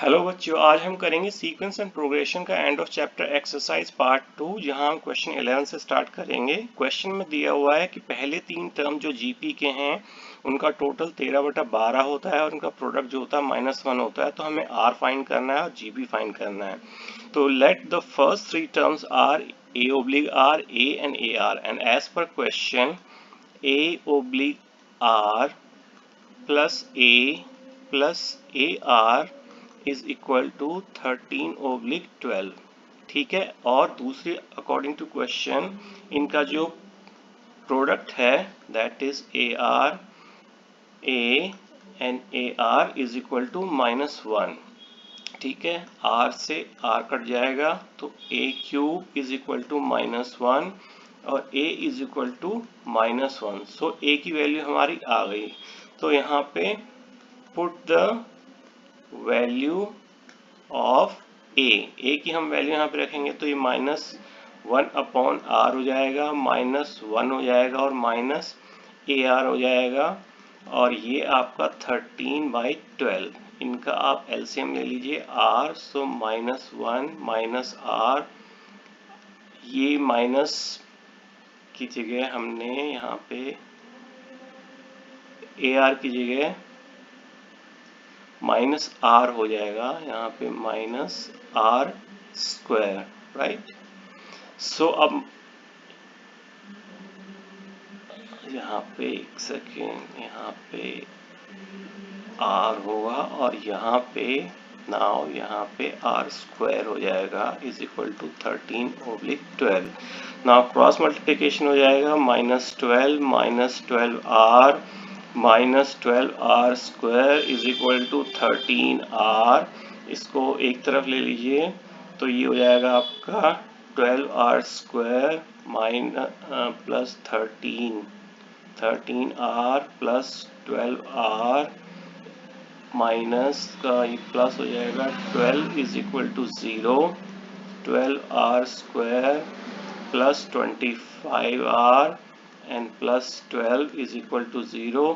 Hello बच्चों, आज हम करेंगे सीक्वेंस एंड प्रोग्रेशन का end of chapter exercise part 2, जहां हम क्वेश्चन 11 से स्टार्ट करेंगे। क्वेश्चन में दिया हुआ है कि पहले तीन टर्म जो जीपी के हैं उनका टोटल 13/12 होता है और उनका प्रोडक्ट जो होता है -1 होता है। तो हमें आर फाइंड करना है और जीपी फाइंड करना है। तो let the first three terms are a oblique r, a and a r, and as per question a oblique r plus A r is equal to 13/12। ठीक है। और दूसरी अकॉर्डिंग टू क्वेश्चन इनका जो product है that is a r a and a r is equal to -1। ठीक है। R से आर कट जाएगा तो a cube is equal to -1 और a is equal to -1। So a की वैल्यू हमारी आ गई। तो यहाँ पे put the value of a की हम वैल्यू यहाँ पे रखेंगे तो ये -1/r हो जाएगा, -1 हो जाएगा और -ar हो जाएगा। और ये आपका 13/12। इनका आप एलसीएम ले लीजिए r, सो -1 -r, ये माइनस की जगह हमने यहाँ पे ar की जगह -r हो जाएगा, यहाँ पे -r², राइट। सो अब यहाँ पे एक सेकेंड, यहाँ पे r होगा और यहाँ पे नाउ यहाँ पे r² हो जाएगा is equal to 13/12। Now cross multiplication हो जाएगा, -12 -12r is equal to 13r। इसको एक तरफ ले लीजिए तो ये हो जाएगा आपका 12r² plus 13r plus 12r minus का ये प्लस हो जाएगा 12 is equal to 0, 12r² plus 25r and plus 12 is equal to 0।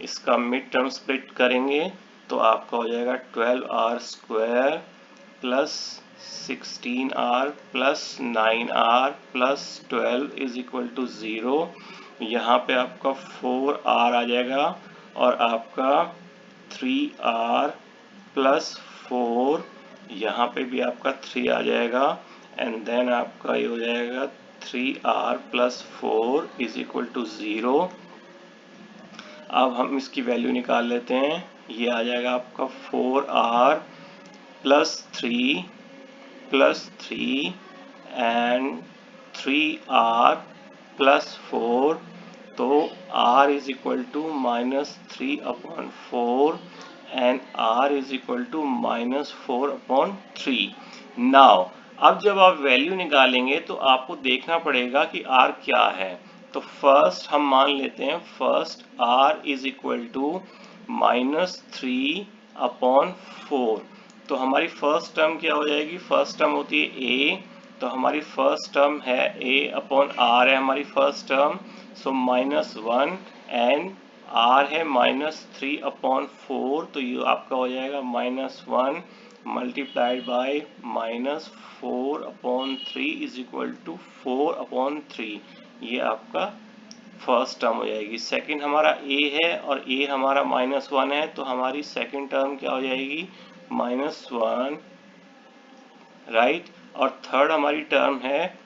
इसका मिड टर्म स्प्लिट करेंगे तो आपका हो जाएगा 12r² plus 16r plus 9r plus 12 is equal to 0। यहाँ पे आपका 4r आ जाएगा और आपका 3r प्लस 4, यहाँ पे भी आपका 3 आ जाएगा एंड देन आपका ये हो जाएगा 3r plus 4 is equal to 0। अब हम इसकी वैल्यू निकाल लेते हैं। ये आ जाएगा आपका 4r plus 3 and 3r plus 4, तो r is equal to -3/4 and r is equal to -4/3। Now अब जब आप वैल्यू निकालेंगे तो आपको देखना पड़ेगा कि r क्या है। तो फर्स्ट हम मान लेते हैं, first r is equal to -3/4। तो हमारी फर्स्ट टर्म क्या हो जाएगी, फर्स्ट टर्म होती है a, तो हमारी फर्स्ट टर्म है a/r है हमारी first term. So -1 and r है -3/4, तो ये आपका हो जाएगा -1 multiplied by -4/3 is equal to 4/3। ये आपका फर्स्ट टर्म हो जाएगी। सेकंड हमारा a है और a हमारा -1 है, तो हमारी सेकंड टर्म क्या हो जाएगी, -1, राइट। और थर्ड हमारी टर्म है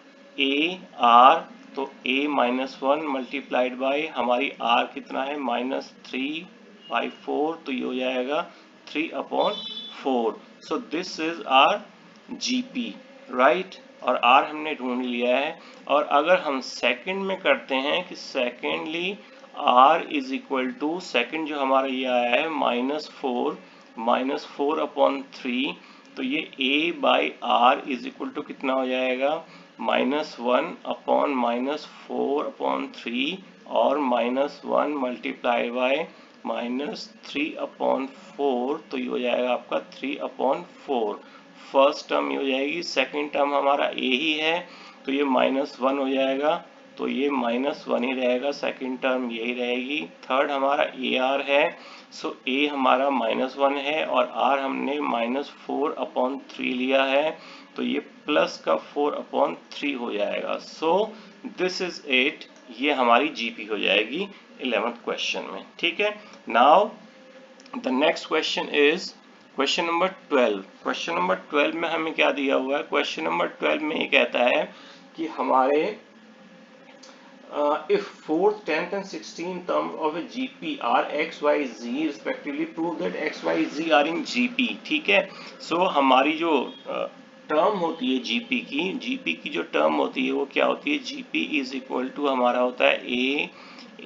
ar, तो a -1 मल्टीप्लाइड बाय हमारी r कितना है -3/4, तो ये हो जाएगा 3/4। So this is our GP, right. और r हमने ढूंढ लिया है। और अगर हम सेकंड में करते हैं कि secondly r is equal to, second जो हमारा ये आया है -4/3, तो ये a/r इज इक्वल टू कितना हो जाएगा, -1/-4/3 और -1 मल्टीप्लाई बाय -3/4, तो ये हो जाएगा आपका 3/4। फर्स्ट टर्म ये हो जाएगी, सेकंड टर्म हमारा a ही है तो ये -1 हो जाएगा तो ये -1 ही रहेगा, सेकंड टर्म यही रहेगी। थर्ड हमारा ए आर है, सो ए हमारा -1 है और आर हमने -4/3 लिया है, तो ये प्लस का 4/3 हो जाएगा। सो दिस इज इट, ये हमारी जीपी हो जाएगी 11th क्वेश्चन में। ठीक है, now the next question is question number 12। Question number 12 में हमें क्या दिया हुआ है? क्वेश्चन नंबर 12 में ये कहता है कि हमारे if 4th, 10th and 16th terms of a GP are x, y, z respectively, prove that x, y, z are in GP। ठीक है, सो हमारी जो टर्म होती है जीपी की जो टर्म होती है वो क्या होती है? जीपी इज इक्वल टू हमारा होता है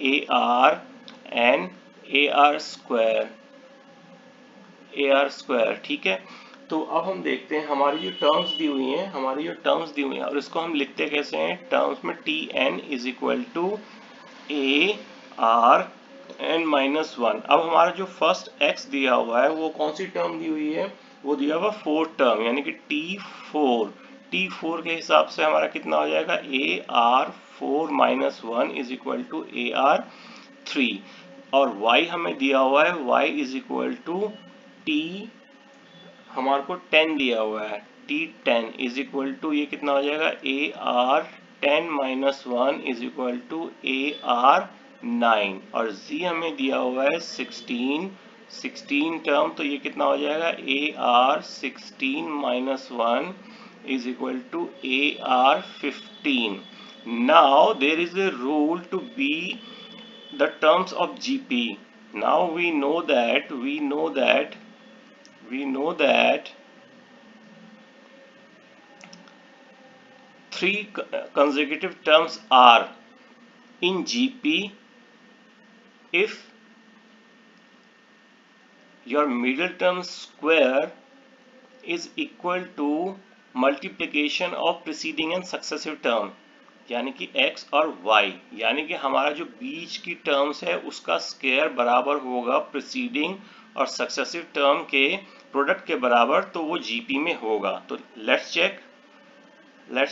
a r and a are square. ठीक है, तो अब हम देखते हैं हमारी जो टर्म्स दी हुई हैं और इसको हम लिखते कैसे हैं? टर्म्स में t n is equal to a r n -1। अब हमारा जो फर्स्ट एक्स दिया हुआ है वो कौन सी टर्म दी हुई है? वो दिया हुआ फोर्थ टर्म, यानी कि T4 के हिसाब से हमारा कितना हो जाएगा? A r 4 -1 is equal to a r 3। और y हमें दिया हुआ है, y is equal to t, हमारे को 10 दिया हुआ है, T10 इज इक्वल टू ये कितना हो जाएगा? A r 10 -1 is equal to a r 9। और z हमें दिया हुआ है 16 टर्म, तो ये कितना हो जाएगा? A r 16 -1 is equal to a r 15। Now there is a rule to be the terms of GP. Now we know that three consecutive terms are in GP if your middle term square is equal to multiplication of preceding and successive term, यानी कि x और y, यानी कि हमारा जो बीच की terms है उसका स्क्वायर बराबर होगा प्रीसीडिंग और सक्सेसिव टर्म के प्रोडक्ट के बराबर, तो वो जीपी में होगा। तो लेट्स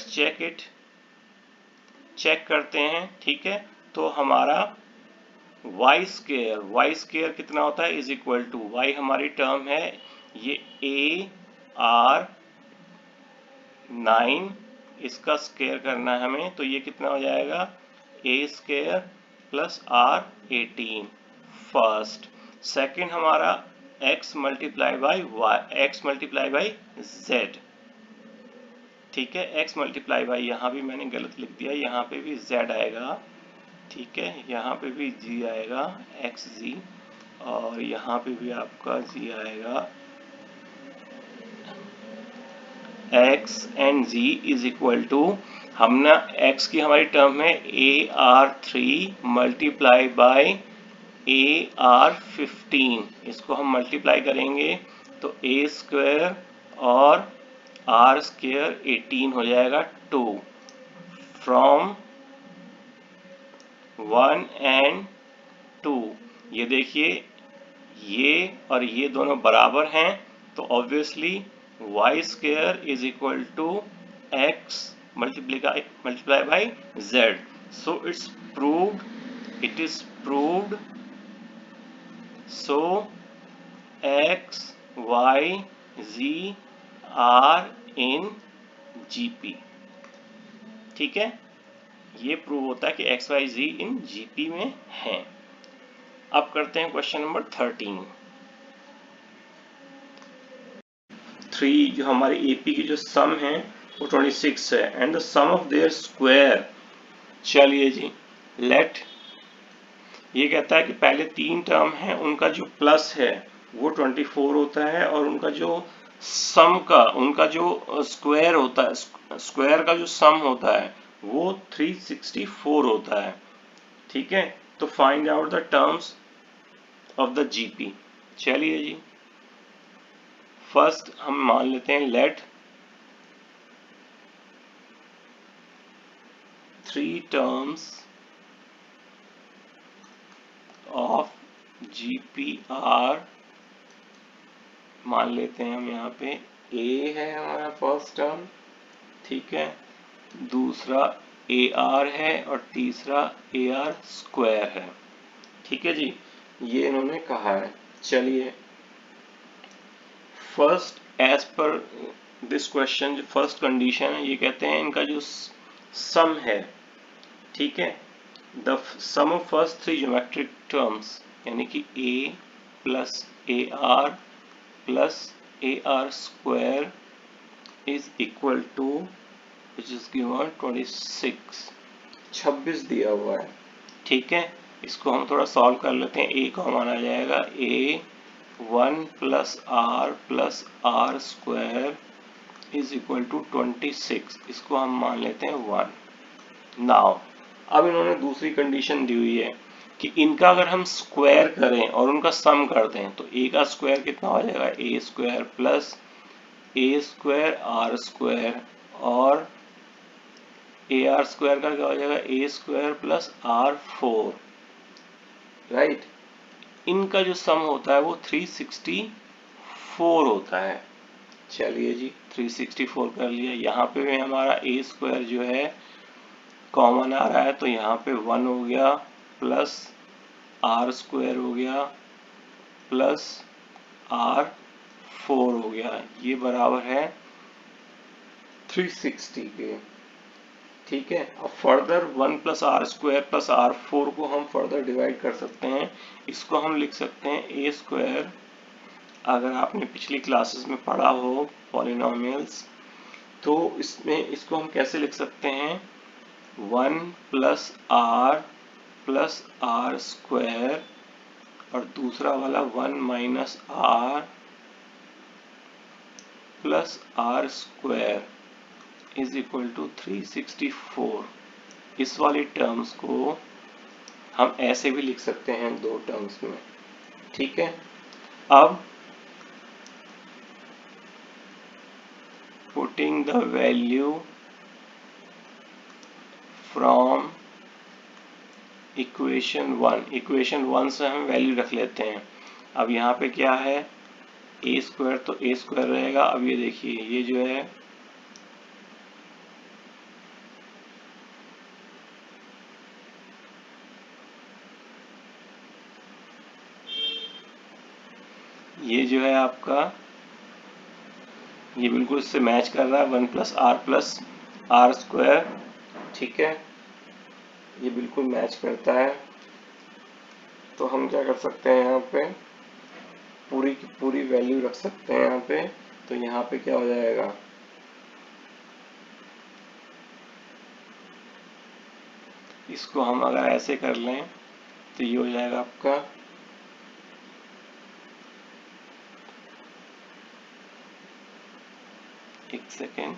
चेक इट, चेक करते हैं। ठीक है, तो हमारा वाई स्क्वायर कितना होता है? इज इक्वल टू वाई हमारी टर्म है ये ए आर 9, इसका स्क्वायर करना है हमें, तो ये कितना हो जाएगा? A square plus R 18 first. Second हमारा x मल्टीप्लाई बाई z। ठीक है, x मल्टीप्लाई बाई, यहाँ भी मैंने गलत लिख दिया, यहाँ पे भी z आएगा। ठीक है, यहाँ पे भी g आएगा xz, और यहाँ पे भी आपका z आएगा x and z is equal to, हमने x की हमारी टर्म है a r 3 multiply by a r 15, इसको हम मल्टीप्लाई करेंगे तो ए स्क्वायर और आर स्क्वायर 18 हो जाएगा 2 फ्रॉम 1 एंड 2। ये देखिए ये और ये दोनों बराबर हैं, तो obviously y square is equal to x multiply by z. So it is proved. So x, y, z are in GP। ठीक है, ये प्रूव होता है कि x, y, z इन GP में हैं। अब करते हैं क्वेश्चन नंबर 13। 3 जो हमारे एपी की जो सम है वो 26 है, and the sum of their square. चलिए जी, लेट, ये कहता है कि पहले 3 टर्म है उनका जो प्लस है वो 24 होता है, और उनका जो सम का, उनका जो स्क्वायर होता है, स्क्वायर का जो सम होता है वो 364 होता है। ठीक है, तो find out the terms of the GP. चलिए जी, फर्स्ट हम मान लेते हैं लेट 3 टर्म्स ऑफ GPR, मान लेते हैं हम यहाँ पे A है हमारा फर्स्ट टर्म। ठीक है, दूसरा ए आर है और तीसरा ए आर स्क्वायर है। ठीक है जी, ये इन्होंने कहा है। चलिए, first as per this question जो फर्स्ट कंडीशन है, ये कहते हैं इनका जो सम है, ठीक है, the sum of first three geometric terms, यानी कि A plus A R plus A R square is equal to which is given 26 दिया हुआ है। ठीक है, इसको हम थोड़ा सॉल्व कर लेते हैं। ए कॉमन आ जाएगा, a 1 plus r square is equal to 26, इसको हम मान लेते हैं 1। नाउ अब इन्होंने दूसरी कंडीशन दी हुई है कि इनका अगर हम स्क्वायर करें और उनका सम कर दें तो ए का स्क्वायर कितना हो जाएगा, A square plus A square R square, और ए आर स्क्वायर का क्या हो जाएगा, A square plus are 4, right. इनका जो सम होता है वो 364 होता है। चलिए जी, 364 कर लिया। यहाँ पे भी हमारा ए स्क्वायर जो है कॉमन आ रहा है, तो यहाँ पे 1 हो गया प्लस आर स्क्वायर हो गया प्लस आर 4 हो गया, ये बराबर है 360 के। ठीक है, अब further 1 plus r square plus are 4 को हम फर्दर डिवाइड कर सकते हैं। इसको हम लिख सकते हैं ए स्क्वायर, अगर आपने पिछली क्लासेस में पढ़ा हो पॉलिनोमियल्स, तो इसमें इसको हम कैसे लिख सकते हैं, 1 प्लस आर स्क्वायर और दूसरा वाला 1 minus r plus r square is equal to 364। इस वाली टर्म्स को हम ऐसे भी लिख सकते हैं दो टर्म्स में। ठीक है, अब putting the value from equation 1 से हम वैल्यू रख लेते हैं। अब यहाँ पे क्या है, ए स्क्वायर, तो ए स्क्वायर रहेगा। अब ये देखिए, ये जो है ये जो है आपका, ये बिल्कुल इससे मैच कर रहा है, 1 प्लस आर स्क्वायर। ठीक है, ये बिल्कुल मैच करता है। तो हम क्या कर सकते हैं, यहाँ पे पूरी की पूरी वैल्यू रख सकते हैं यहाँ पे। तो यहाँ पे क्या हो जाएगा, इसको हम अगर ऐसे कर लें तो ये हो जाएगा आपका एक सेकेंड,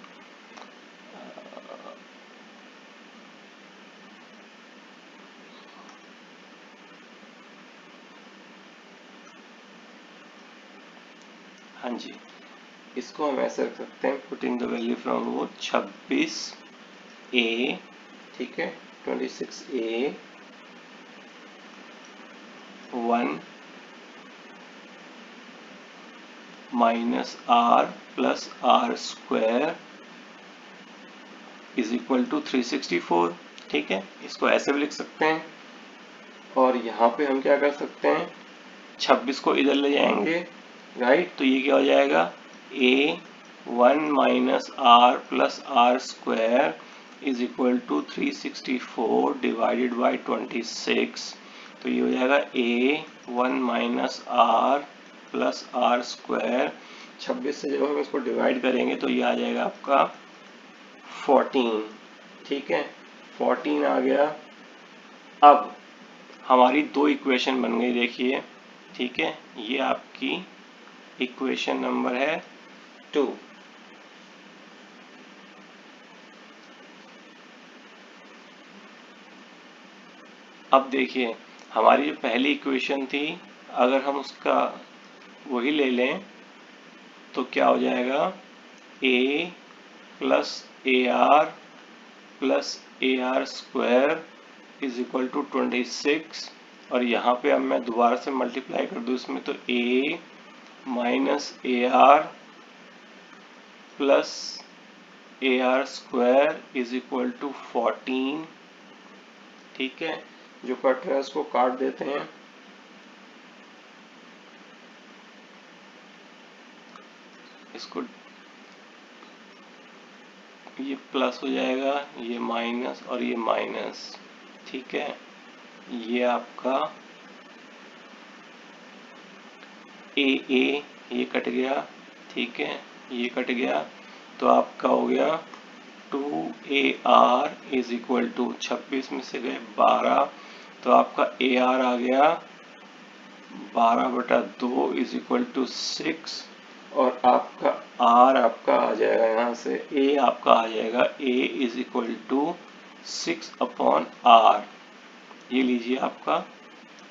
हाँ जी, इसको हम ऐसे रख सकते हैं, पुटिंग द वैल्यू फ्रॉम वो 26a, ठीक है, 26a 1 minus r plus r square is equal to 364। ठीक है, इसको ऐसे भी लिख सकते हैं। और यहाँ पे हम क्या कर सकते हैं, 26 को इधर ले जाएंगे, राइट, तो ये क्या हो जाएगा, a 1 minus r plus r square is equal to 364 divided by 26। तो ये हो जाएगा a 1 minus r plus r square, 26 से जब हम इसको डिवाइड करेंगे तो ये आ जाएगा आपका 14। ठीक है, 14 आ गया। अब हमारी दो इक्वेशन बन गई, देखिए। ठीक है, ये आपकी इक्वेशन नंबर है 2। अब देखिए, हमारी जो पहली इक्वेशन थी, अगर हम उसका वही ले लें तो क्या हो जाएगा, a plus A R square is equal to 26। और यहाँ पे अब मैं दोबारा से मल्टीप्लाई कर दूँ इसमें, तो a minus a are plus AR square is equal to 14। ठीक है, जो कट है उसको काट देते हैं। इसको ये प्लस हो जाएगा, ये माइनस और ये माइनस। ठीक है, ये आपका ये कट गया। ठीक है, ये कट गया तो आपका हो गया 2AR इज इक्वल टू 26 में से गए 12, तो आपका AR आ गया 12/2 इज इक्वल टू 6, और आपका R आपका आ जाएगा, यहाँ से A आपका आ जाएगा A is equal to 6/R। ये लीजिए आपका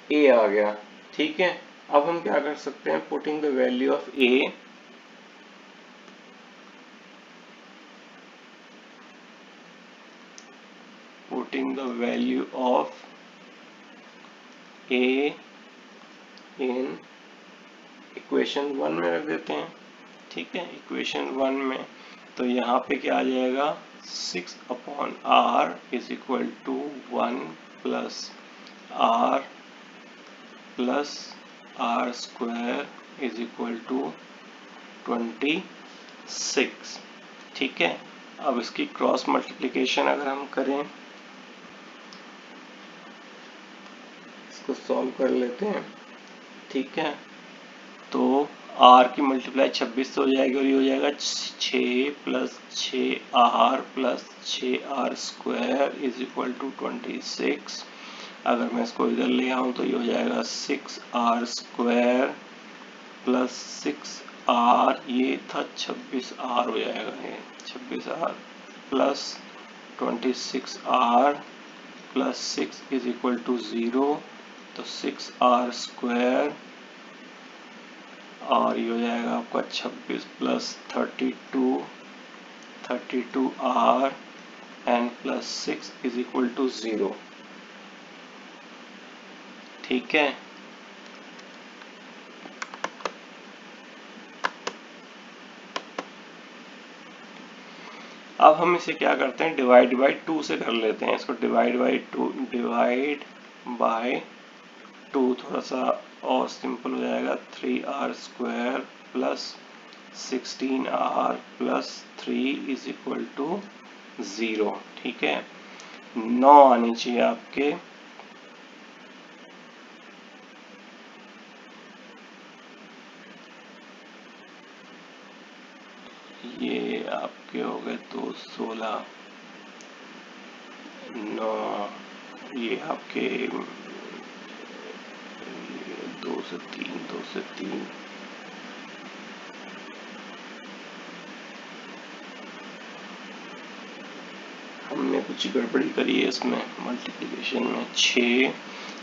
A आ गया। ठीक है, अब हम क्या कर सकते हैं, putting the value of A, putting the value of A in equation 1 में रख देते हैं। ठीक है, इक्वेशन 1 में तो यहाँ पे क्या आ जाएगा, 6/R is equal to 1 plus R plus R square is equal to 26। ठीक है, अब इसकी क्रॉस मल्टीप्लिकेशन अगर हम करें, इसको सॉल्व कर लेते हैं। ठीक है, तो R की मल्टीप्लाई 26 से हो जाएगी, और ये हो जाएगा 6 plus 6R plus 6R square is equal to 26। अगर मैं इसको इधर ले आऊँ तो ये हो जाएगा 6R स्क्वायर प्लस 6R, ये था 26R हो जाएगा, ये 26R plus 26R plus 6 is equal to 0, तो 6R स्क्वायर, और ये हो जाएगा आपका 26 plus 32R and plus 6 is equal to 0। ठीक है, अब हम इसे क्या करते हैं, डिवाइड बाय 2 से कर लेते हैं। इसको डिवाइड बाय 2 थोड़ा सा और सिंपल हो जाएगा, 3R square plus 16R plus 3 is equal to 0। ठीक है, 9 आनी चाहिए आपके, ये आपके हो गए 2 16 9, ये आपके 2 से 3 हमने कुछ गड़बड़ी करी है इसमें मल्टीप्लिकेशन में। 6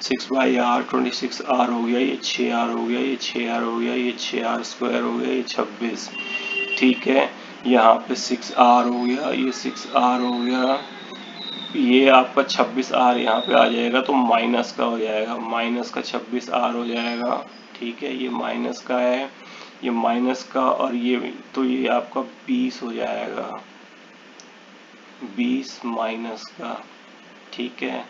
26R हो गया, ये 6R हो गया, ये 6R हो गया, ये 6R स्क्वायर हो गया, ये 26। ठीक है, यहाँ पे 6R हो गया, ये 6R हो गया, ये आपका 26R यहाँ पे आ जाएगा, तो माइनस का हो जाएगा, माइनस का 26R हो जाएगा। ठीक है, ये माइनस का है, ये माइनस का, और ये तो ये आपका 20 हो जाएगा, 20 माइनस का। ठीक है,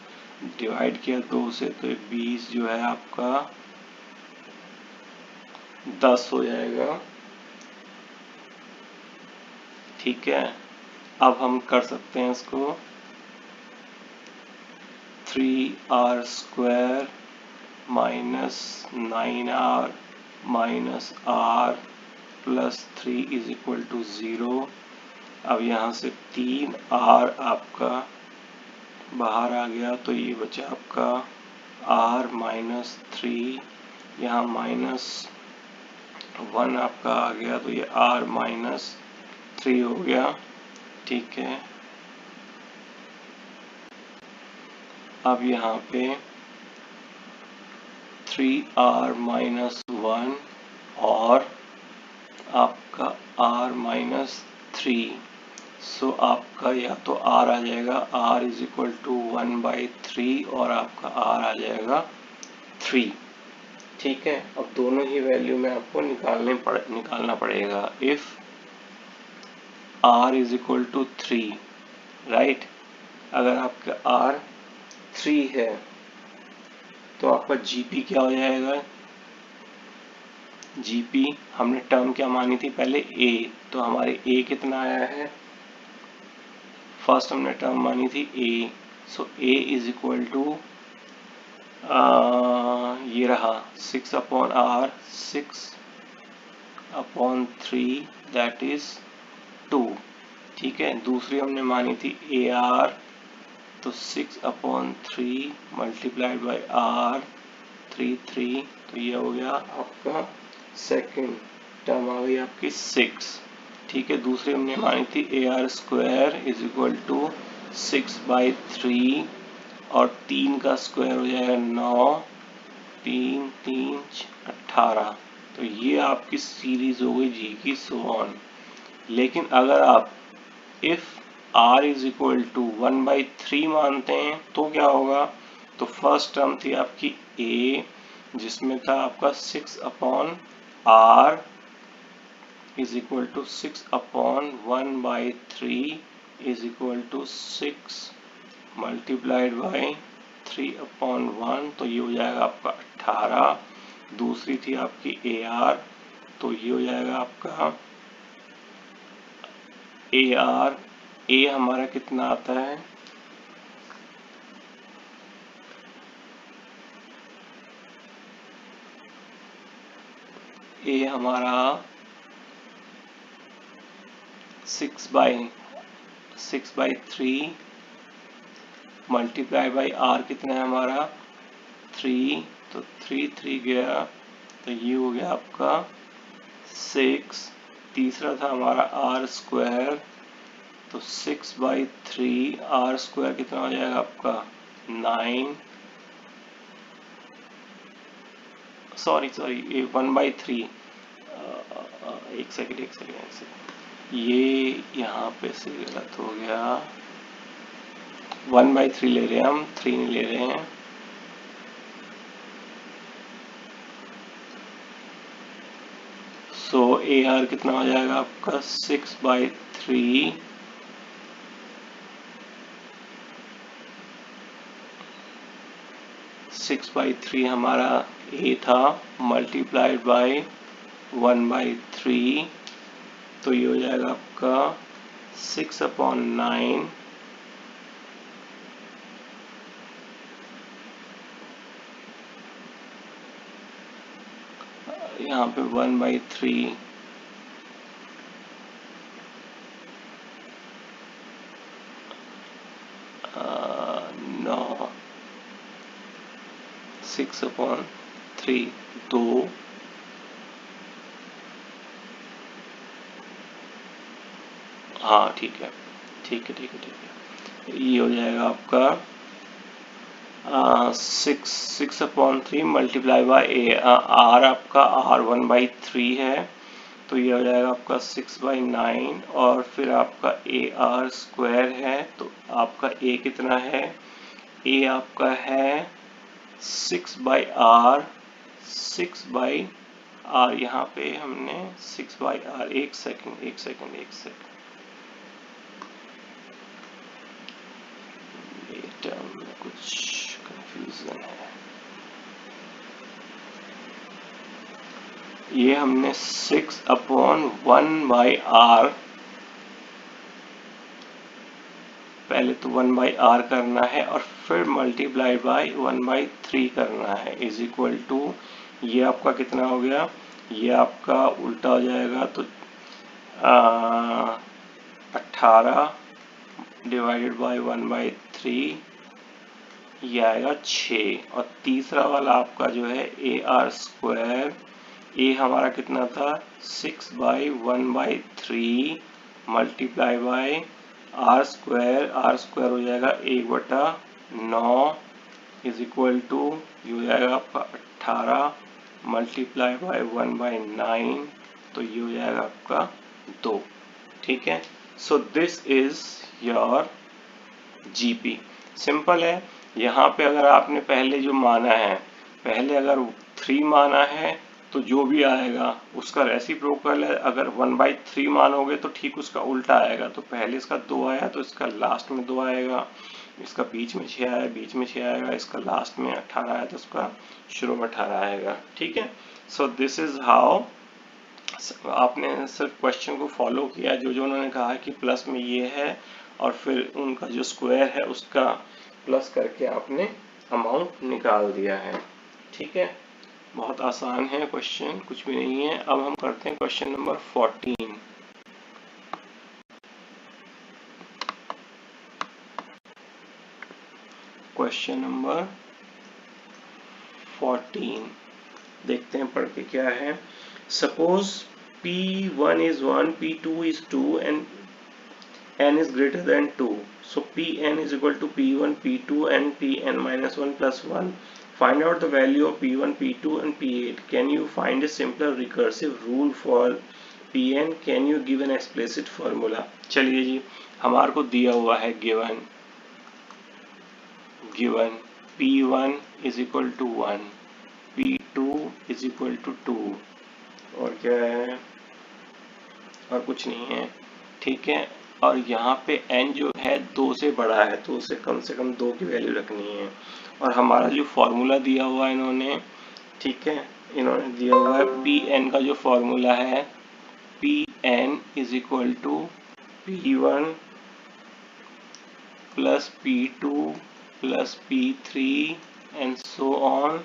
डिवाइड किया 2 से तो 20 जो है आपका 10 हो जाएगा। ठीक है, अब हम कर सकते हैं इसको, 3R square minus 9R minus R plus 3 is equal to 0। अब यहाँ से 3R आपका बाहर आ गया, तो ये बचा आपका R माइनस 3, यहाँ माइनस 1 आपका आ गया, तो ये R माइनस 3 हो गया। ठीक है, अब यहाँ पे 3R माइनस 1 और आपका R माइनस 3, सो आपका या तो R आ जाएगा, R इज इक्वल टू 1/3, और आपका R आ जाएगा 3। ठीक है, अब दोनों ही वैल्यू में आपको निकालना पड़ेगा। If R is equal to 3, right. अगर आपका R 3 है तो आपका GP क्या हो जाएगा? GP हमने टर्म क्या मानी थी पहले? A, तो हमारे A कितना आया है? फर्स्ट हमने टर्म मानी थी A, so A is equal to ये रहा 6 upon R, 6 upon 3 that is 2, ठीक है। दूसरी हमने मानी थी AR, तो 6 अपॉन 3 मल्टीप्लाइड बाई R, 3, तो ये हो गया आपका सेकंड टर्म आ गई आपकी 6, ठीक है। दूसरी हमने मानी थी AR square is equal to 6/3 और 3 का स्क्वायर हो जाएगा 9, 3 3 18, तो ये आपकी सीरीज हो गई जी की, सो ऑन। लेकिन अगर आप if R is equal to 1/3 मानते हैं तो क्या होगा? तो फर्स्ट टर्म थी आपकी A, जिसमें था आपका 6 upon R is equal to 6 upon 1/3 is equal to 6 multiplied by 3 upon 1, तो ये हो जाएगा आपका 18। दूसरी थी आपकी AR, तो ये हो जाएगा आपका AR, A हमारा कितना आता है? A हमारा 6/3 मल्टीप्लाई बाई R कितना है हमारा? 3, तो 3 गया, तो ये हो गया आपका 6। तीसरा था हमारा R स्क्वायर, तो 6/3 R स्क्वायर कितना हो जाएगा आपका? 9, सॉरी 1/3, एक सेकेंड, ये यहाँ पे से गलत हो गया, 1/3 ले रहे हैं हम, 3 नहीं ले रहे हैं। सो AR कितना हो जाएगा आपका? 6/3 6/3 हमारा A था, मल्टीप्लाइड बाय 1/3, तो ये हो जाएगा आपका 6 अपॉन 9 यहाँ पे 1/3 9 6 अपॉन 3 2, हाँ ठीक है, ये हो जाएगा आपका 6 अपॉन 3 मल्टीप्लाई बाई R, आपका R 1/3 है, तो ये हो जाएगा आपका 6/9, और फिर आपका AR स्क्वायर है, तो आपका A कितना है? A आपका है 6/R, 6/R, यहाँ पे हमने 6/R, एक सेकेंड, टर्म में कुछ कंफ्यूजन है। ये हमने 6 अपॉन 1/R, पहले तो 1/R करना है और फिर मल्टीप्लाई बाय 1/3 करना है, इज इक्वल टू, ये आपका कितना हो गया? ये आपका उल्टा हो जाएगा, तो 18 डिवाइडेड बाय 1/3, ये आएगा 6। और तीसरा वाला आपका जो है AR स्क्वायर, A हमारा कितना था? 6/1/3 मल्टीप्लाई बाय R स्क्वायर हो जाएगा 1/9 इज इक्वल टू, ये हो जाएगा आपका 18 मल्टीप्लाई बाय 1/9, तो ये हो जाएगा आपका 2, ठीक है। सो this is your GP, simple है। यहाँ पे अगर आपने पहले जो माना है, पहले अगर 3 माना है तो जो भी आएगा उसका रेसिप्रोकल है। अगर 1/3 मानोगे तो ठीक उसका उल्टा आएगा। तो पहले इसका 2 आया तो इसका लास्ट में 2 आएगा, इसका बीच में 6 आया, बीच में 6 आएगा, इसका लास्ट में 18 आया तो उसका शुरू में 18 आएगा। ठीक है, सो दिस इज हाउ आपने सिर्फ क्वेश्चन को फॉलो किया। जो जो उन्होंने कहा कि प्लस में ये है और फिर उनका जो स्क्वायर है उसका प्लस करके आपने अमाउंट निकाल दिया है। ठीक है, बहुत आसान है क्वेश्चन, कुछ भी नहीं है। अब हम करते हैं क्वेश्चन नंबर 14। क्वेश्चन नंबर 14 देखते हैं पढ़ के क्या है। Suppose P1 is 1, P2 is 2 and n is greater than 2. So Pn is equal to P1, P2 and Pn minus 1 plus 1. Find out the value of P1, P2 and P8. Can you find a simpler recursive rule for Pn? Can you give an explicit formula? चलिए जी, हमारे को दिया हुआ है given P1 is equal to 1, P2 is equal to 2 और क्या है, और कुछ नहीं है। ठीक है, और यहाँ पे n जो है 2 से बड़ा है तो उसे कम से कम 2 की वैल्यू रखनी है। और हमारा जो फॉर्मूला दिया हुआ है इन्होंने, ठीक है, इन्होंने दिया हुआ है Pn का जो फॉर्मूला है Pn is equal to P1 plus P2 plus P3 and so on,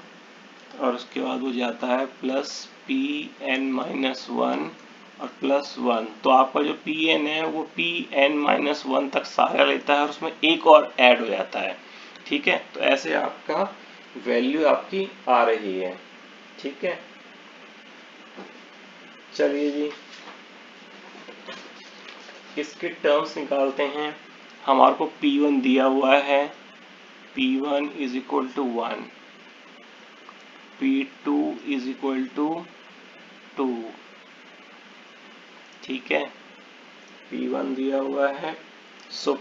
और उसके बाद वो जाता है प्लस Pn माइनस 1 और प्लस 1। तो आपका जो Pn है वो Pn माइनस 1 तक सारा लेता है और उसमें एक और ऐड हो जाता है। ठीक है, तो ऐसे आपका वैल्यू आपकी आ रही है। ठीक है, चलिए जी इसके टर्म्स निकालते हैं। हमारे को P1 दिया हुआ है, P1 is equal to 1, P2 is equal to 2। ठीक है, P1 दिया हुआ है, सो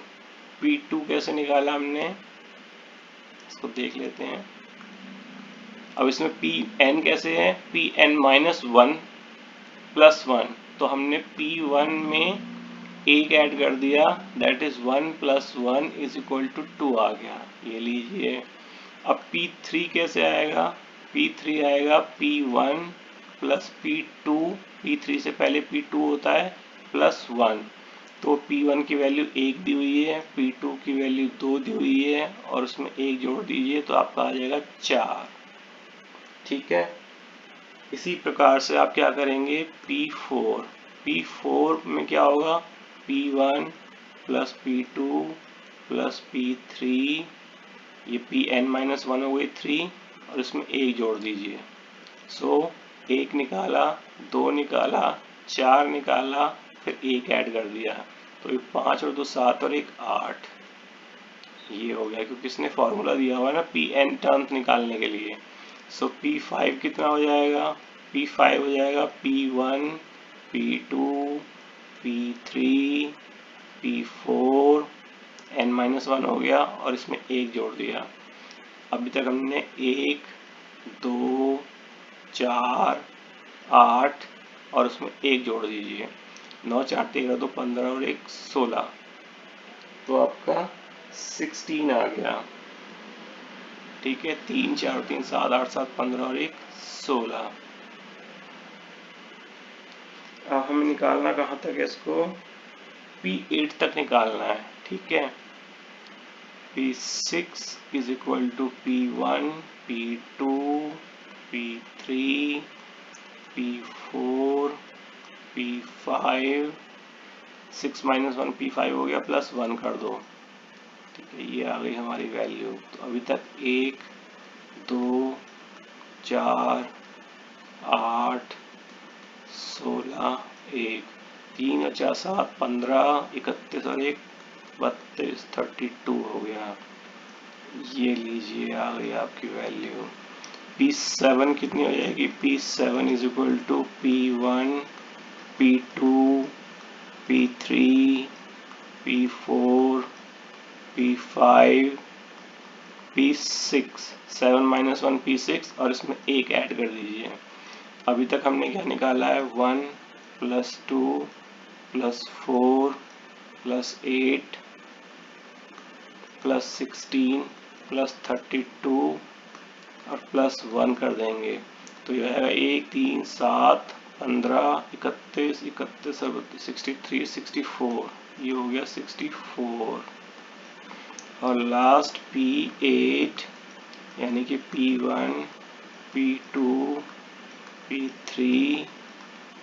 P2 कैसे निकाला हमने, इसको देख लेते हैं। अब इसमें Pn कैसे है, Pn माइनस 1 प्लस 1, तो हमने P1 में एक ऐड कर दिया, that is 1 plus 1 is equal to 2 आ गया, ये लीजिए। अब P3 कैसे आएगा, P3 आएगा P1 प्लस P2, P3 से पहले P2 होता है, प्लस 1। तो P1 की वैल्यू 1 दी हुई है, P2 की वैल्यू 2 दी हुई है और उसमें 1 जोड़ दीजिए तो आपका आ जाएगा 4। ठीक है, इसी प्रकार से आप क्या करेंगे, P4 में क्या होगा, P1 plus P2 plus P3, ये Pn माइनस 1 हो गई 3 और इसमें 1 जोड़ दीजिए। सो 1 निकाला, 2 निकाला, 4 निकाला, फिर 1 ऐड कर दिया, तो ये 5 और 2 7 और 1 8, ये हो गया क्योंकि इसने फॉर्मूला दिया हुआ है ना Pn टर्म्स निकालने के लिए। सो P5 कितना हो जाएगा, P5 हो जाएगा P1 P2 P3 P4 n-1 हो गया और इसमें 1 जोड़ दिया। अभी तक हमने 1 2 4 8 और उसमें 1 जोड़ दीजिए, 9 4 13 2 15 और 1 16, तो आपका 16 आ गया। ठीक है, 3 4 3 7 8 7 15 और 1 16। अब हमें निकालना कहाँ तक है, इसको P8 तक निकालना है। ठीक है, P6 is equal to P1 P2 P3 P4 P5, 6 minus 1 P5 हो गया, प्लस 1 कर दो। ठीक है, ये आ गई हमारी वैल्यू। तो अभी तक 1 2 4 8 16 1 3 और 4 7 15 31 और 1 32 32 हो गया। ये लीजिए आ गई आपकी वैल्यू। P7 कितनी हो जाएगी, P7 is equal to P1 P2 P3 P4 P5 P6, 7 minus 1 P6 और इसमें 1 ऐड कर दीजिए, अभी तक हमने क्या निकाला है 1 + 2 + 4 + 8 + 16 + 32 और +1 कर देंगे तो यह आएगा 1 3 7 15 31 31 63 64 ये हो गया 64 और लास्ट P8 यानी कि P1 P2 P3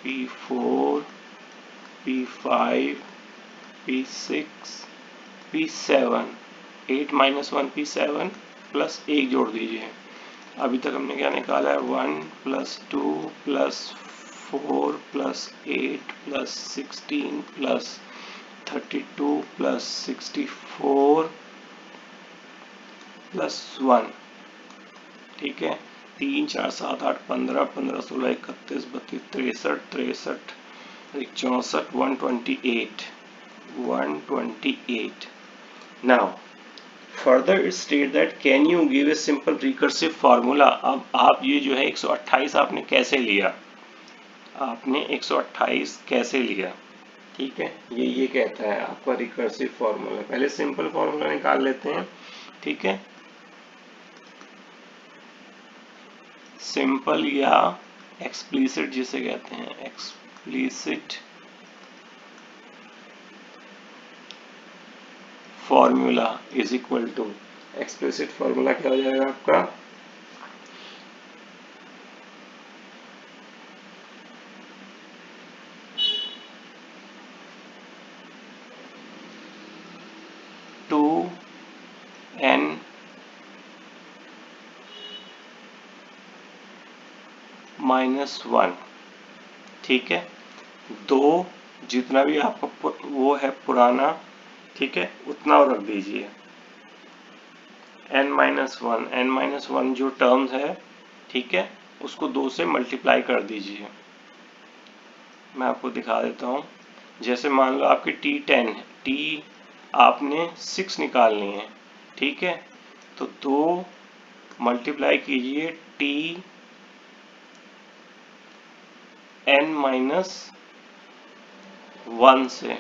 P4 P5 P6 P7 8 - 1 P7 plus 1 जोड़ दीजिए। अभी तक हमने क्या निकाला है 1 + 2 + 4 + 8 + 16 + 32 + 64 + 1 ठीक है 3 4 7 8 15 15 16 31 32 33 63 64 128 now further it state that can you give a simple recursive formula। अब आप ये जो है 128 आपने कैसे लिया, आपने 128 कैसे लिया, ठीक है ये कहता है आपका रिकर्सिव फॉर्मूला। पहले सिंपल फॉर्मूला निकाल लेते हैं, ठीक है सिंपल या एक्सप्लिसिट जिसे कहते हैं explicit formula is equal to explicit formula क्या हो जाएगा आपका 2n - 1 ठीक है 2 जितना भी आपका वो है पुराना ठीक है उतना रख दीजिए n - 1 जो टर्म्स है ठीक है उसको 2 से मल्टीप्लाई कर दीजिए। मैं आपको दिखा देता हूँ जैसे मान लो आपकी T10 है T आपने 6 निकालनी है ठीक है तो 2 मल्टीप्लाई कीजिए T n - 1 से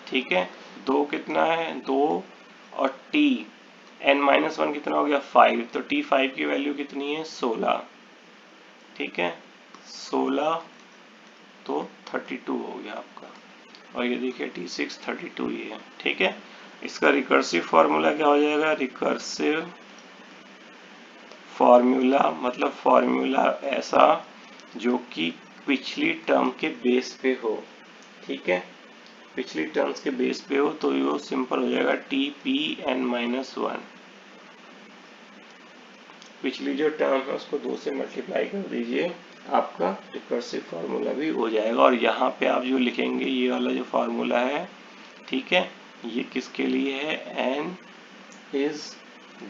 ठीक है 2 कितना है 2 और T n - 1 कितना हो गया 5 तो T5 की वैल्यू कितनी है 16 ठीक है 16 तो 32 हो गया आपका और ये देखिए T6 32 ही है ठीक है। इसका रिकर्सिव फॉर्मूला क्या हो जाएगा रिकर्सिव फॉर्मूला मतलब फॉर्मूला ऐसा जो कि पिछली टर्म के बेस पे हो ठीक है पिछली टर्म्स के बेस पे हो तो ये सिंपल हो जाएगा TPn - 1 पिछली जो टर्म है उसको 2 से मल्टीप्लाई कर दीजिए आपका रिकर्सिव फार्मूला भी हो जाएगा। और यहाँ पे आप जो लिखेंगे ये वाला जो फार्मूला है ठीक है ये किसके लिए है n इज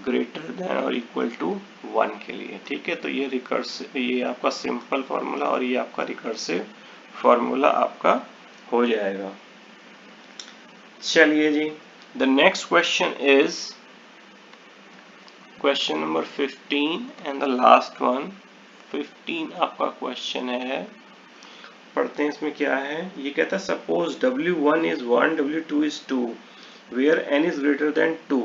ग्रेटर देन और इक्वल टू 1 के लिए ठीक है। तो ये रिकर्सिव ये आपका सिंपल फार्मूला और ये आपका रिकर्सिव फार्मूला आपका हो जाएगा। चलिए जी the next question is question number 15 and the last one 15 आपका क्वेश्चन है पढ़ते हैं इसमें क्या है। ये कहता है suppose W1 is 1 W2 is 2 where n is greater than 2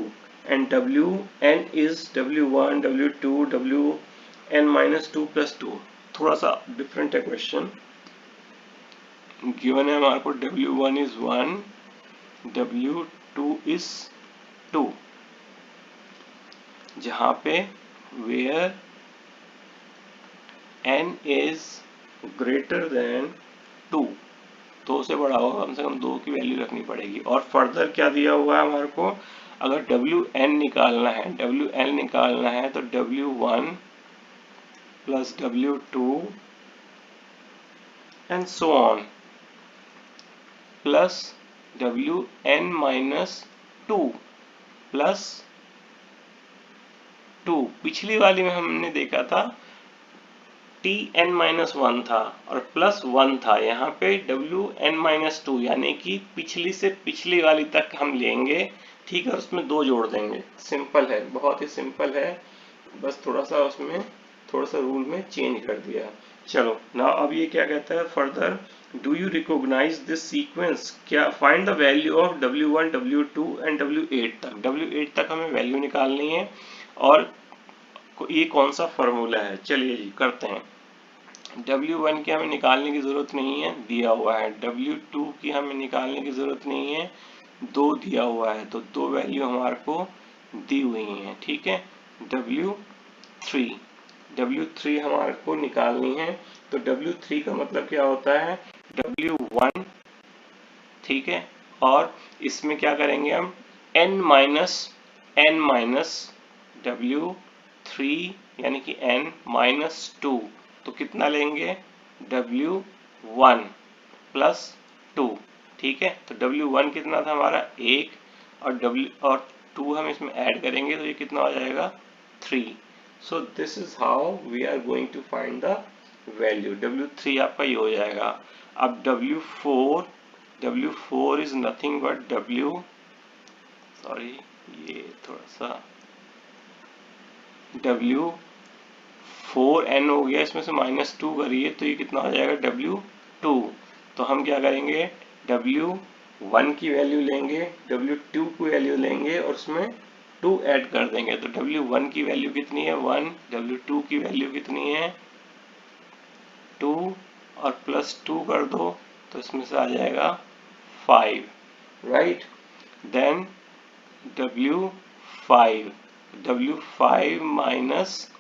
and Wn is W1 W2 Wn minus 2 plus 2। थोड़ा सा डिफरेंट है क्वेश्चन गिवन है हमारे को W1 is 1 W2 is 2 जहां पे where n is greater than 2 2 से बड़ा होगा कम से कम 2 की वैल्यू रखनी पड़ेगी। और फर्दर क्या दिया हुआ है हमारे को अगर Wn निकालना है Wn निकालना है तो W1 plus W2 and so on plus Wn minus 2 plus 2 पिछली वाली में हमने देखा था Tn - 1 था और प्लस 1 था यहाँ पे Wn - 2 यानी कि पिछली से पिछली वाली तक हम लेंगे ठीक है और उसमें 2 जोड़ देंगे। सिंपल है बहुत ही सिंपल है बस थोड़ा सा उसमें थोड़ा सा रूल में चेंज कर दिया। चलो ना अब ये क्या कहता है further, do you recognise this sequence, क्या find the value of W1 W2 and W8 तक। W8 तक हमें वैल्यू निकालनी है और ये कौन सा फॉर्मूला है, चलिए जी करते हैं। W1 की हमें निकालने की जरूरत नहीं है, दिया हुआ है। W2 की हमें निकालने की जरूरत नहीं है, 2 दिया हुआ है, तो 2 वैल्यू हमारे को दी हुई है, ठीक है। W3 हमारे को निकालनी है, तो W3 का मतलब क्या होता है, W1, ठीक है। और इसमें क्या करेंगे हम, n माइनस W3 यानी कि n-2, तो कितना लेंगे, W1 प्लस 2, ठीक है। तो W1 कितना था हमारा 1 और 2 हम इसमें ऐड करेंगे तो ये कितना हो जाएगा 3। So this is how we are going to find the value. W3 आपका ये हो जाएगा। अब W4 इज नथिंग बट ये थोड़ा सा W4n हो गया, इसमें से -2 करिए तो ये कितना हो जाएगा W2। तो हम क्या करेंगे, W1 की वैल्यू लेंगे, W2 की वैल्यू लेंगे और उसमें 2 ऐड कर देंगे। तो W1 की वैल्यू कितनी है 1, W2 की वैल्यू कितनी है 2 और +2 कर दो तो इसमें से आ जाएगा 5, right. Then W5 minus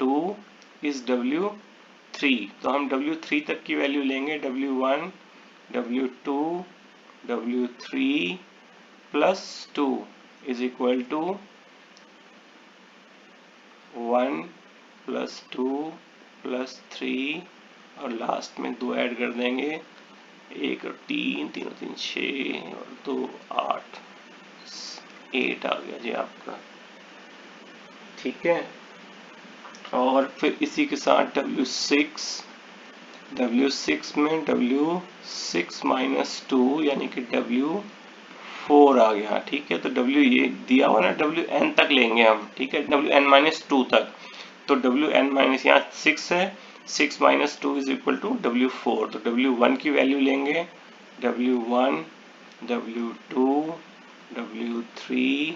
2 is W3, तो हम W3 तक की वैल्यू लेंगे, W1 W2 W3 plus 2 is equal to 1 plus 2 plus 3 और लास्ट में 2 ऐड कर देंगे, 1 और 3, 3 और 3 6 और 2 8 8 आ गया जी आपका, ठीक है। और फिर इसी के साथ W6 में W6 माइनस 2 यानी कि W4 आ गया, ठीक है। तो W ये दिया हुआ ना, WN तक लेंगे हम, ठीक है, WN-2 तक। तो WN माइनस यहाँ 6 है, 6 minus 2 is equal to W4। तो W1 की वैल्यू लेंगे, W1 W2 W3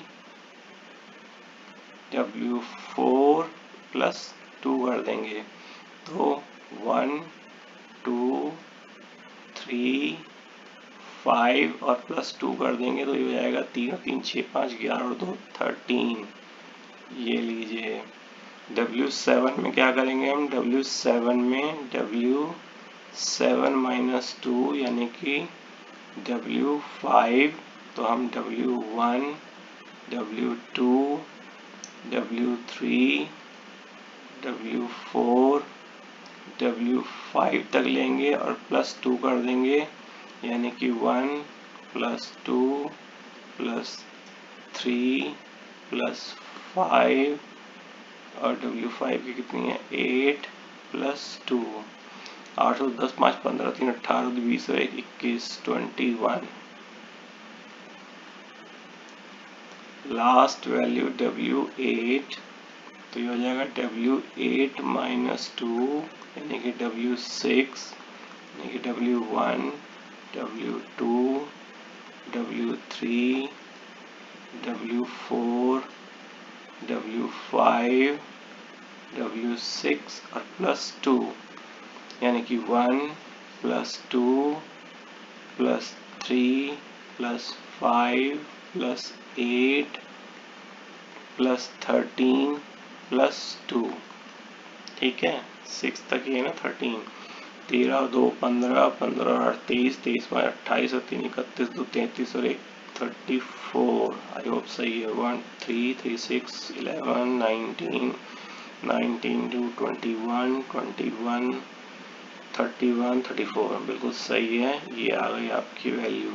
W4 plus 2 कर देंगे, तो 1 2 3 5 और प्लस 2 कर देंगे तो ये हो जाएगा 3 और 3 6 5 11 और 2 13। ये लीजिए। W7 में क्या करेंगे हम, W7 में W7 माइनस 2 यानी कि W5, तो हम W1 W2 W3 W4 W5 तक लेंगे और प्लस 2 कर देंगे, यानी कि 1 प्लस 2 प्लस 3 प्लस 5 और W5 की कितनी है 8 प्लस 2, 8 और 10 5 15 3 18 20 और 21 21। लास्ट वैल्यू W8, तो ये हो जाएगा W8 माइनस 2 यानी कि W6 यानी कि W1 W2 W3 W4 W5 W6 और प्लस 2 यानी कि 1 plus 2 plus 3 plus 5 plus 8 plus 13 plus 2, ठीक है। 6 तक ही है ना, 13 13 और 2 15 15 और 8 23 23 में 28 और 3 31 2 33 और 1 34। आई होप सही है। 1 3 3 6 11 19 19 2 21 21 31 34 बिल्कुल सही है। ये आ गई आपकी वैल्यू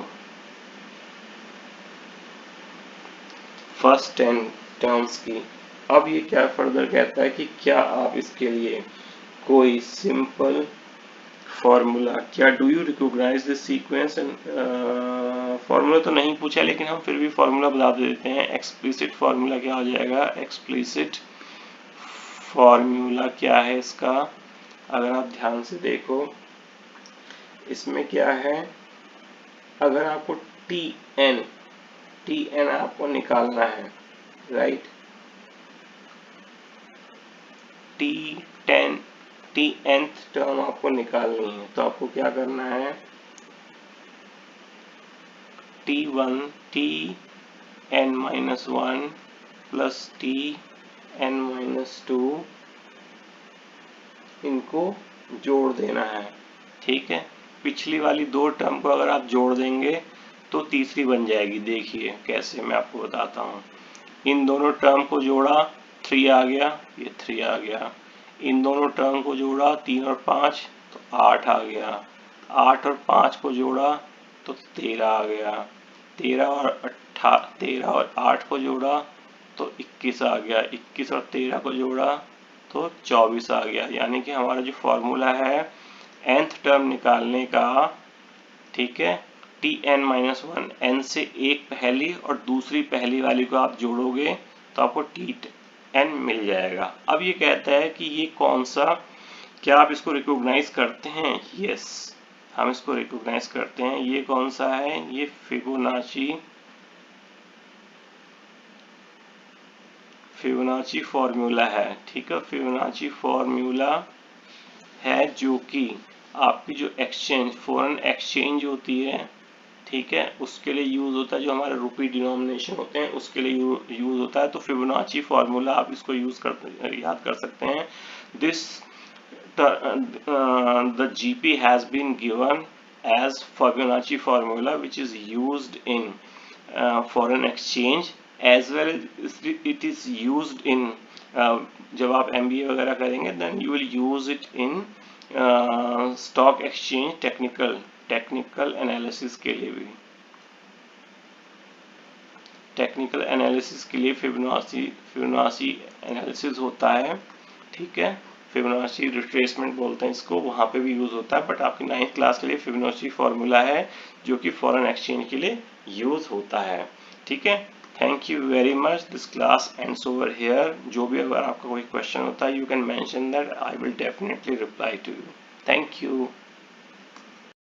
फर्स्ट 10 टर्म्स की। अब ये क्या फर्दर कहता है कि क्या आप इसके लिए कोई सिंपल फॉर्मूला, क्या do you recognise this sequence and formula तो नहीं पूछा, लेकिन हम फिर भी फॉर्मूला बता देते हैं। एक्सप्लिसिट फॉर्मूला क्या हो जाएगा, एक्सप्लिसिट फॉर्मूला क्या है इसका, अगर आप ध्यान से देखो इसमें क्या है, अगर आपको टी एन आपको निकालना है, राइट, टी nth टर्म आपको निकालनी है, तो आपको क्या करना है, T1 Tn-1 प्लस Tn-2 इनको जोड़ देना है, ठीक है। पिछली वाली दो टर्म को अगर आप जोड़ देंगे तो तीसरी बन जाएगी। देखिए कैसे, मैं आपको बताता हूँ। इन दोनों टर्म को जोड़ा 3 आ गया, ये 3 आ गया। इन दोनों टर्म को जोड़ा 3 और 5 तो 8 आ गया। 8 और 5 को जोड़ा तो 13 आ गया। 13 और 8 को जोड़ा तो 21 आ गया। 21 और 13 को जोड़ा तो 24 आ गया। यानी कि हमारा जो फॉर्मूला है nth टर्म निकालने का, ठीक है, Tn-1, n से एक पहली और दूसरी पहली वाली को आप जोड़ोगे तो आपको Tn मिल जाएगा। अब ये कहता है कि ये कौन सा, क्या आप इसको रिकॉग्नाइज करते हैं? यस, हम इसको रिकॉग्नाइज करते हैं। ये कौन सा है? ये फिबोनाची फॉर्मूला है, ठीक है। फिबोनाची फॉर्मूला है जो कि आपकी जो फॉरेन एक्सचेंज होती है, ठीक है, उसके लिए यूज होता है। जो हमारे रुपी डिनोमिनेशन होते हैं उसके लिए यूज होता है। तो फिबोनाची फॉर्मूला आप इसको याद कर सकते हैं। This the GP has been given as Fibonacci formula, which is used in foreign exchange as well as it is used in जब आप MBA वगैरह करेंगे then you will use it in stock exchange technical analysis के लिए भी, technical analysis के लिए Fibonacci analysis होता है, ठीक है। फिबोनाची रिट्रेसमेंट बोलते हैं इसको, वहाँ पे भी यूज होता है। बट आपकी 9th क्लास के लिए फिबोनाची फॉर्मूला है जो कि फॉरेन एक्सचेंज के लिए यूज होता है, ठीक है। Thank you very much, this class ends over here. जो भी अगर आपका कोई क्वेश्चन होता है you can mention that, I will definitely reply to you. Thank you.